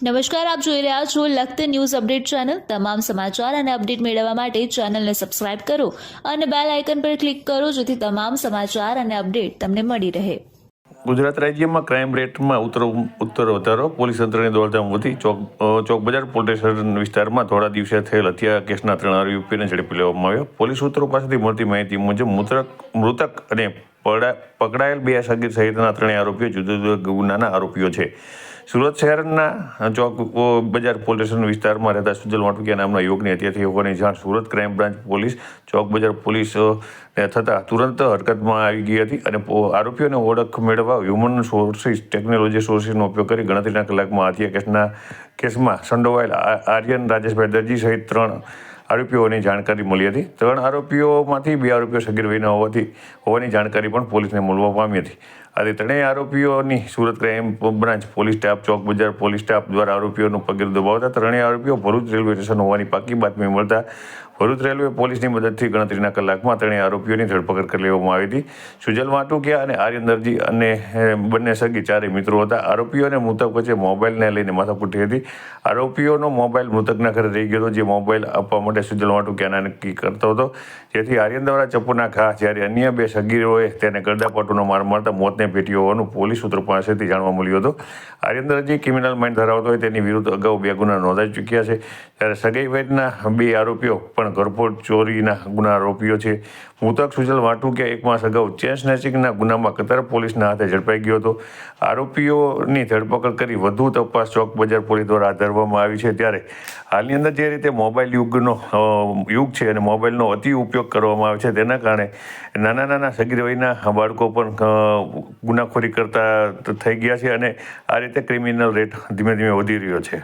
નમસ્કાર, આપ જોઈ રહ્યા છો લખત ન્યૂઝ અપડેટ ચેનલ। તમામ સમાચાર અને અપડેટ મેળવવા માટે ચેનલને સબસ્ક્રાઇબ કરો અને બેલ આઇકન પર ક્લિક કરો જેથી તમામ સમાચાર અને અપડેટ તમને મળી રહે। ગુજરાત રાજ્યમાં ક્રાઇમ રેટમાં ઉત્તર વધારો। પોલીસ તંત્રની દોડધામ વધી। ચોક બજાર પોલીસ સ્ટેશન વિસ્તારમાં થોડા દિવસે થયેલ હત્યા કેસના 3 આરોપીઓને ઝડપી લેવામાં આવ્યા। પોલીસ સૂત્રો પાસેથી મળતી માહિતી મુજબ મૃતક અને પકડાયેલ 2 સગીર સહિતના 3 આરોપીઓ જુદા જુદા ગુનાના આરોપીઓ છે। સુરત શહેરના ચોક બજાર પોલીસ સ્ટેશન વિસ્તારમાં રહેતા સુજલ વાટુકિયા નામના યુવકની હત્યા થઈ હોવાની જાણ સુરત ક્રાઇમ બ્રાન્ચ પોલીસ ચોક બજાર પોલીસ થતાં તુરંત હરકતમાં આવી ગઈ હતી અને આરોપીઓને ઓળખ મેળવવા હ્યુમન સોર્સિસ ટેકનોલોજી સોર્સિસનો ઉપયોગ કરી ગણતરીના કલાકમાં હત્યા કેસમાં સંડોવાયેલા આર્યન રાજેશભાઈ દરજી સહિત 3 આરોપીઓની જાણકારી મળી હતી। 3 આરોપીઓમાંથી 2 આરોપીઓ સગીર વયના હોવાની જાણકારી પણ પોલીસને મળવા પામી હતી। આથી 3 આરોપીઓની Surat crime branch police staff Chowk Bazaar police staff દ્વારા આરોપીઓનું પગેરું દબાવતા 3 આરોપીઓ ભરૂચ રેલવે સ્ટેશન હોવાની પાકી બાતમી મળતા ભરૂચ રેલવે પોલીસની મદદથી ગણતરીના કલાકમાં 3 આરોપીઓની ધરપકડ કરી લેવામાં આવી હતી। સુજલ વાટુકિયા અને આર્યન દરજી અને બંને સગી 4 મિત્રો હતા। આરોપીઓને મૃતક વચ્ચે મોબાઈલને લઈને માથાકૂટ હતી। આરોપીઓનો મોબાઈલ મૃતકના ઘરે રહી ગયો હતો, જે મોબાઈલ આપવા માટે સુજલ વાટુકિયાના નક્કી કરતો હતો, જેથી આર્યન દ્વારા ચપ્પુના ઘા જ્યારે અન્ય 2 સગીરોએ તેને ગળદાપાટુનો માર મારતા મોતને ભેટ્યો હોવાનું પોલીસ સૂત્રો પાસેથી જાણવા મળ્યું હતું। આર્યન દરજી ક્રિમિનલ માઇન્ડ ધરાવતો હોય તેની વિરુદ્ધ અગાઉ 2 ગુના નોંધાઈ ચૂક્યા છે, ત્યારે સગાઈ વયના 2 આરોપીઓ પણ ઘરફોડ ચોરીના ગુના આરોપીઓ છે। મૃતક સુજલ વાટુકિયા 1 માસ અગાઉ ચેન સ્નેચિંગના ગુનામાં કતાર પોલીસના હાથે ઝડપાઈ ગયો હતો। આરોપીઓની ધરપકડ કરી વધુ તપાસ ચોક બજાર પોલીસ દ્વારા હાથ ધરવામાં આવી છે। ત્યારે હાલની અંદર જે રીતે મોબાઈલ યુગ છે અને મોબાઈલનો અતિ ઉપયોગ કરવામાં આવે છે, તેના કારણે નાના સગીર વયના બાળકો પણ ગુનાખોરી કરતા થઈ ગયા છે અને આ રીતે ક્રિમિનલ રેટ ધીમે ધીમે વધી રહ્યો છે।